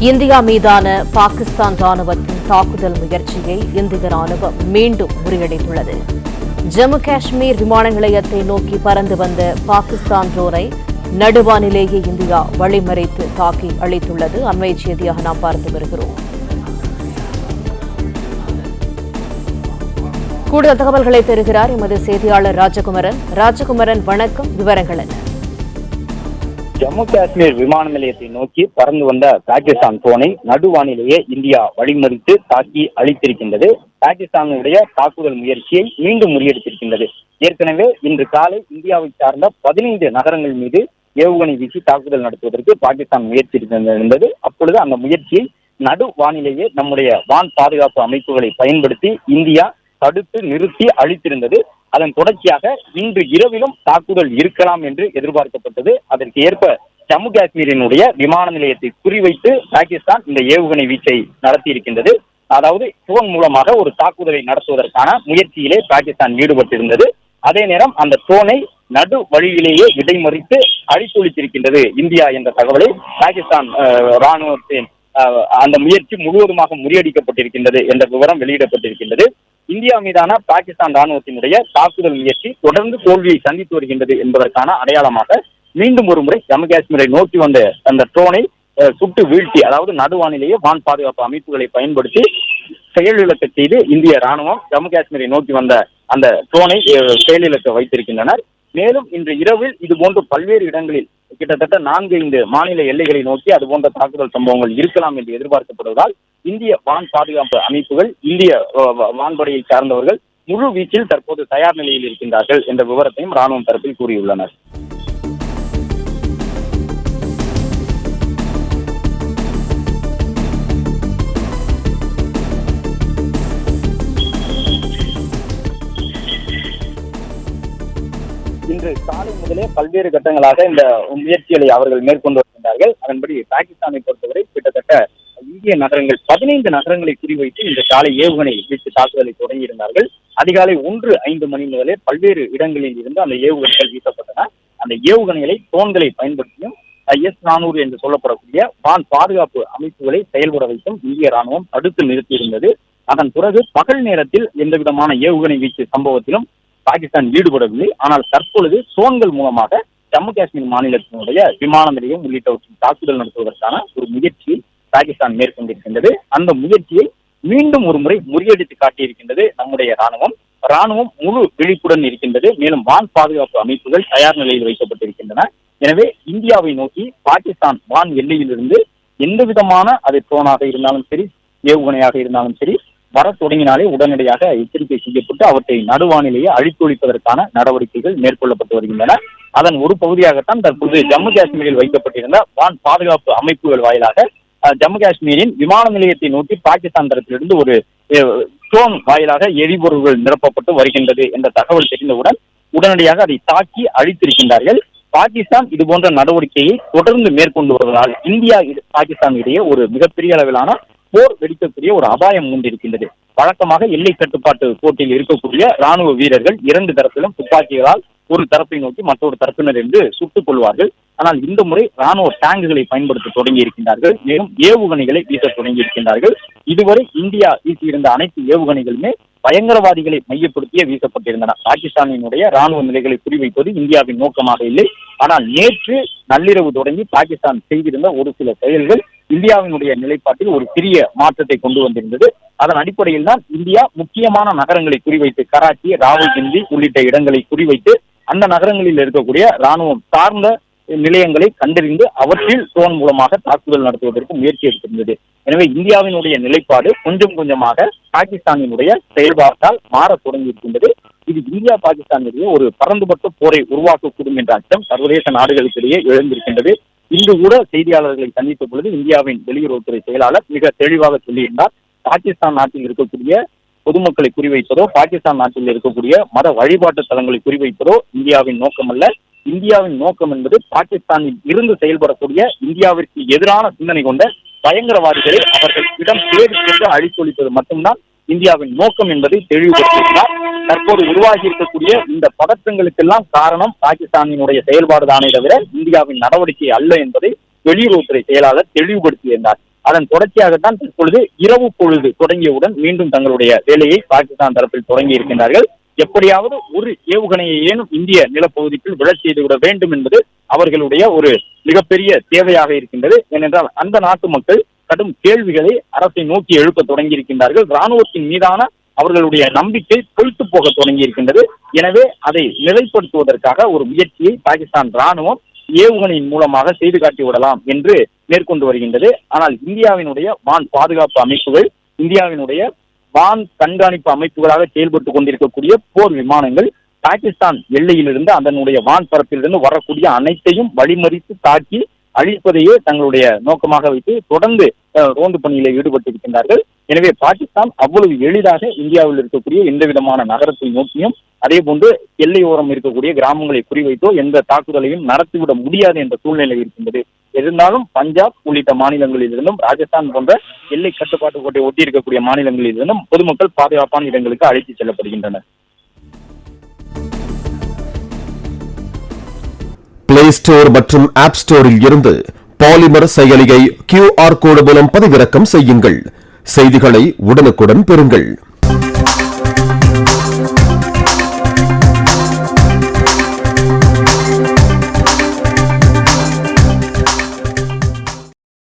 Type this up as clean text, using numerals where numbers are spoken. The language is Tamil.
இந்தியா மீதான பாகிஸ்தான் ராணுவத்தின் தாக்குதல் முயற்சியை இந்திய ராணுவம் மீண்டும் முறியடித்துள்ளது. ஜம்மு காஷ்மீர் விமான நிலையத்தை நோக்கி பறந்து வந்த பாகிஸ்தான் ட்ரோனை நடுவானிலேயே இந்தியா வழிமறித்து தாக்கி அளித்துள்ளது. அண்மை செய்தியாக நாம் பார்த்து வருகிறோம். கூடுதல் தகவல்களை தருகிறார் எமது செய்தியாளர் ராஜகுமரன். ராஜகுமரன், வணக்கம். விவரங்கள் என்ன? ஜம்மு காஷ்மீர் விமான நிலையத்தை நோக்கி பறந்து வந்த பாகிஸ்தான் ட்ரோனை நடுவானிலேயே இந்தியா வழிமறித்து தாக்கி அழித்திருக்கின்றது. பாகிஸ்தானுடைய தாக்குதல் முயற்சியை மீண்டும் முறியடித்திருக்கின்றது. ஏற்கனவே இன்று காலை இந்தியாவை சார்ந்த 15 நகரங்கள் மீது ஏவுகணை வீசி தாக்குதல் நடத்துவதற்கு பாகிஸ்தான் முயற்சி இருந்தது. அப்பொழுது அந்த முயற்சியை நடுவானிலேயே நம்முடைய வான் பாதுகாப்பு அமைப்புகளை பயன்படுத்தி இந்தியா தடுத்து நிறுத்தி அழித்திருந்தது. அதன் தொடர்ச்சியாக இன்று இரவிலும் தாக்குதல் இருக்கலாம் என்று எதிர்பார்க்கப்பட்டது. அதற்கு ஏற்ப ஜம்மு காஷ்மீரினுடைய விமான நிலையத்தை குறிவைத்து பாகிஸ்தான் இந்த ஏவுகணை வீச்சை நடத்தியிருக்கின்றது. அதாவது ட்ரோன் மூலமாக ஒரு தாக்குதலை நடத்துவதற்கான முயற்சியிலே பாகிஸ்தான் ஈடுபட்டிருந்தது. அதே நேரம் அந்த ட்ரோனை நடு வழியிலேயே இடைமறித்து அழித்தொழித்திருக்கின்றது இந்தியா என்ற தகவலை பாகிஸ்தான் ராணுவத்தின் அந்த முயற்சி முழுவதுமாக முறியடிக்கப்பட்டிருக்கின்றது என்ற விவரம் வெளியிடப்பட்டிருக்கின்றது. இந்தியா மீதான பாகிஸ்தான் ராணுவத்தினுடைய தாக்குதல் முயற்சி தொடர்ந்து தோல்வியை சந்தித்து வருகின்றது என்பதற்கான அடையாளமாக மீண்டும் ஒரு முறை ஜம்மு காஷ்மீரை நோக்கி வந்த அந்த ட்ரோனை சுட்டு வீழ்த்தி, அதாவது நடுவானிலேயே வான் பாதுகாப்பு அமைப்புகளை பயன்படுத்தி செயலிழக்க செய்து இந்திய ராணுவம் ஜம்மு காஷ்மீரை நோக்கி வந்த அந்த ட்ரோனை செயலிழக்க வைத்திருக்கின்றனர். மேலும் இன்று இரவில் இதுபோன்று பல்வேறு இடங்களில் கிட்டத்தட்ட 4-5 மாநில எல்லைகளை நோக்கி அதுபோன்ற தாக்குதல் சம்பவங்கள் இருக்கலாம் என்று எதிர்பார்க்கப்படுவதால் இந்திய வான் பாதுகாப்பு அமைப்புகள், இந்திய வான்படையை சார்ந்தவர்கள் முழு வீச்சில் தற்போது தயார் நிலையில் இருக்கின்றார்கள் என்ற விவரத்தையும் ராணுவம் தரப்பில் கூறியுள்ளனர். இன்று காலை முதலே பல்வேறு கட்டங்களாக இந்த முயற்சிகளை அவர்கள் மேற்கொண்டு வருகின்றார்கள். அதன்படி பாகிஸ்தானை பொறுத்தவரை கிட்டத்தட்ட இந்திய நகரங்கள் 15 நகரங்களை குறிவைத்து இந்த காலை ஏவுகணை வீச்சு தாக்குதலை தொடங்கியிருந்தார்கள். அதிகாலை 1:05 மணி முதலே பல்வேறு இடங்களில் இருந்து அந்த ஏவுகணைகள் வீசப்பட்டன. அந்த ஏவுகணைகளை ட்ரோன்களை பயன்படுத்தியும் S-400 என்று சொல்லப்படக்கூடிய வான் பாதுகாப்பு அமைப்புகளை செயல்பட வைத்தும் இந்திய ராணுவம் தடுத்து நிறுத்தியிருந்தது. அதன் பிறகு பகல் நேரத்தில் எந்த விதமான ஏவுகணை வீச்சு சம்பவத்திலும் பாகிஸ்தான் ஈடுபடவில்லை. ஆனால் தற்பொழுது ட்ரோன்கள் மூலமாக ஜம்மு காஷ்மீர் மாநிலத்தினுடைய விமான நிலையம் உள்ளிட்டவற்றின் தாக்குதல் நடத்துவதற்கான ஒரு முயற்சியை பாகிஸ்தான் மேற்கொண்டிருக்கின்றது. அந்த முயற்சியை மீண்டும் ஒரு முறை முறியடித்து காட்டியிருக்கின்றது நம்முடைய ராணுவம் முழு விழிப்புடன் இருக்கின்றது. மேலும் வான் பாதுகாப்பு அமைப்புகள் தயார் நிலையில் வைக்கப்பட்டிருக்கின்றன. எனவே இந்தியாவை நோக்கி பாகிஸ்தான் வான் எல்லையிலிருந்து எந்த விதமான அது ட்ரோனாக இருந்தாலும் சரி, ஏவுகணையாக இருந்தாலும் சரி, வர தொடங்கினாலே உடனடியாக எச்சரிக்கை செய்யப்பட்டு அவற்றை நடுவானிலேயே அழித்தொழிப்பதற்கான நடவடிக்கைகள் மேற்கொள்ளப்பட்டு வருகின்றன. அதன் ஒரு பகுதியாகத்தான் தற்போது ஜம்மு காஷ்மீரில் வைக்கப்பட்டிருந்த வான் பாதுகாப்பு அமைப்புகள் வாயிலாக ஜம்மு காஷ்மீரின் விமான நிலையத்தை நோக்கி பாகிஸ்தான் தரப்பிலிருந்து ஒரு ட்ரோன் வாயிலாக எரிபொருள்கள் நிரப்பப்பட்டு வருகின்றது என்ற தகவல் தெரிந்தவுடன் உடனடியாக அதை தாக்கி அழித்திருக்கின்றார்கள். பாகிஸ்தான் இதுபோன்ற நடவடிக்கையை தொடர்ந்து மேற்கொண்டு வருவதால் இந்தியா பாகிஸ்தான் இடையே ஒரு மிகப்பெரிய அளவிலான போர் வெடிக்கக்கூடிய ஒரு அபாயம் மூண்டிருக்கின்றது. வழக்கமாக எல்லை கட்டுப்பாட்டு கோட்டில் இருக்கக்கூடிய ராணுவ வீரர்கள் 2 தரப்பிலும் துப்பாக்கிகளால் ஒரு தரப்பை நோக்கி மற்றொரு தரப்பினர் என்று சுட்டுக் கொள்வார்கள். ஆனால் இந்த முறை ராணுவ டேங்குகளை பயன்படுத்த தொடங்கி இருக்கின்றார்கள். மேலும் ஏவுகணைகளை வீச தொடங்கி இருக்கின்றார்கள். இதுவரை இந்தியா வீசியிருந்த அனைத்து ஏவுகணைகளுமே பயங்கரவாதிகளை மையப்படுத்தியே வீசப்பட்டிருந்தன. பாகிஸ்தானினுடைய ராணுவ நிலைகளை குறிவைப்பது இந்தியாவின் நோக்கமாக இல்லை. ஆனால் நேற்று நள்ளிரவு தொடங்கி பாகிஸ்தான் செய்திருந்த ஒரு சில செயல்கள் இந்தியாவினுடைய நிலைப்பாட்டில் ஒரு சிறிய மாற்றத்தை கொண்டு வந்திருந்தது. அதன் அடிப்படையில் தான் இந்தியா முக்கியமான நகரங்களை குறிவைத்து கராச்சி, ராவல்பிண்டி உள்ளிட்ட இடங்களை குறிவைத்து அந்த நகரங்களில் இருக்கக்கூடிய ராணுவம் சார்ந்த நிலையங்களை கண்டறிந்து அவற்றில் ட்ரோன் மூலமாக தாக்குதல் நடத்துவதற்கு முயற்சி எடுத்திருந்தது. எனவே இந்தியாவினுடைய நிலைப்பாடு கொஞ்சம் கொஞ்சமாக பாகிஸ்தானினுடைய செயல்பாட்டால் மாறத் தொடங்கி இருக்கின்றது. இது இந்தியா பாகிஸ்தானிடையே ஒரு பரந்துபட்ட போரை உருவாக்கக்கூடும் என்ற அச்சம் சர்வதேச நாடுகளுக்கிடையே எழுந்திருக்கின்றது. இன்று கூட செய்தியாளர்களை சந்தித்த பொழுது இந்தியாவின் வெளியுறவுத்துறை செயலாளர் மிக தெளிவாக சொல்லியிருந்தார், பாகிஸ்தான் நாட்டில் இருக்கக்கூடிய பொதுமக்களை குறிவைப்பதோ, பாகிஸ்தான் நாட்டில் இருக்கக்கூடிய மத வழிபாட்டு தலங்களை குறிவைப்பதோ இந்தியாவின் நோக்கம் அல்ல. இந்தியாவின் நோக்கம் என்பது பாகிஸ்தானில் இருந்து செயல்படக்கூடிய இந்தியாவிற்கு எதிரான சிந்தனை கொண்ட பயங்கரவாதிகளை அவர்கள் இடம் தேடி சென்று அழித்தொழிப்பது மட்டும்தான் இந்தியாவின் நோக்கம் என்பதை தெளிவுபடுத்தியிருக்கிறார். தற்போது உருவாகி இருக்கக்கூடிய இந்த பதற்றங்களுக்கெல்லாம் காரணம் பாகிஸ்தானினுடைய செயல்பாடு தானே தவிர இந்தியாவின் நடவடிக்கை அல்ல என்பதை வெளியுறவுத்துறை செயலாளர் தெளிவுபடுத்தியிருந்தார். அதன் தொடர்ச்சியாகத்தான் தற்பொழுது இரவு பொழுது தொடங்கியவுடன் மீண்டும் தங்களுடைய வேலையை பாகிஸ்தான் தரப்பில் தொடங்கி இருக்கின்றார்கள். எப்படியாவது ஒரு ஏவுகணையை ஏனும் இந்திய நிலப்பகுதிக்குள் விழச் செய்துவிட வேண்டும் என்பது அவர்களுடைய ஒரு மிகப்பெரிய தேவையாக இருக்கின்றது. ஏனென்றால் அந்த நாட்டு மக்கள் கடும் கேள்விகளை அரசை நோக்கி எழுப்ப தொடங்கி இருக்கின்றார்கள். ராணுவத்தின் மீதான அவர்களுடைய நம்பிக்கை பொய்த்து போக தொடங்கி இருக்கின்றது. எனவே அதை நிலைப்படுத்துவதற்காக ஒரு முயற்சியை பாகிஸ்தான் ராணுவம் ஏவுகணையின் மூலமாக செய்து காட்டி விடலாம் என்று மேற்கொண்டு வருகின்றது. ஆனால் இந்தியாவினுடைய வான் பாதுகாப்பு அமைப்புகள், இந்தியாவினுடைய வான் கண்காணிப்பு அமைப்புகளாக செயல்பட்டுக் கொண்டிருக்கக்கூடிய போர் விமானங்கள் பாகிஸ்தான் எல்லையிலிருந்து அதனுடைய வான் பரப்பிலிருந்து வரக்கூடிய அனைத்தையும் வழிமறித்து தாக்கி அழிப்பதையே தங்களுடைய நோக்கமாக வைத்து தொடர்ந்து ரோந்து பணியில ஈடுபட்டிருக்கின்றார்கள். எனவே பாகிஸ்தான் அவ்வளவு எளிதாக இந்தியாவில் இருக்கக்கூடிய எந்த விதமான நகரத்தை நோக்கியும் அதே போன்று எல்லையோரம் இருக்கக்கூடிய கிராமங்களை குறிவைத்தோ எந்த தாக்குதலையும் நடத்திவிட முடியாது என்ற சூழ்நிலை இருக்கின்றது. இருந்தாலும் பஞ்சாப் உள்ளிட்ட மாநிலங்களில் இருந்தும், ராஜஸ்தான் போன்ற எல்லை கட்டுப்பாட்டு கோட்டை ஒட்டி இருக்கக்கூடிய மாநிலங்களில் இருந்தும் பொதுமக்கள் பாதுகாப்பான இடங்களுக்கு அழைத்து செல்லப்படுகின்றனர். பிளே ஸ்டோர் மற்றும் ஆப் ஸ்டோரில் இருந்து பாலிமர் செயலியை QR கோடு மூலம் பதிவிறக்கம் செய்யுங்கள். செய்திகளை உடனுக்குடன் பெறுங்கள்.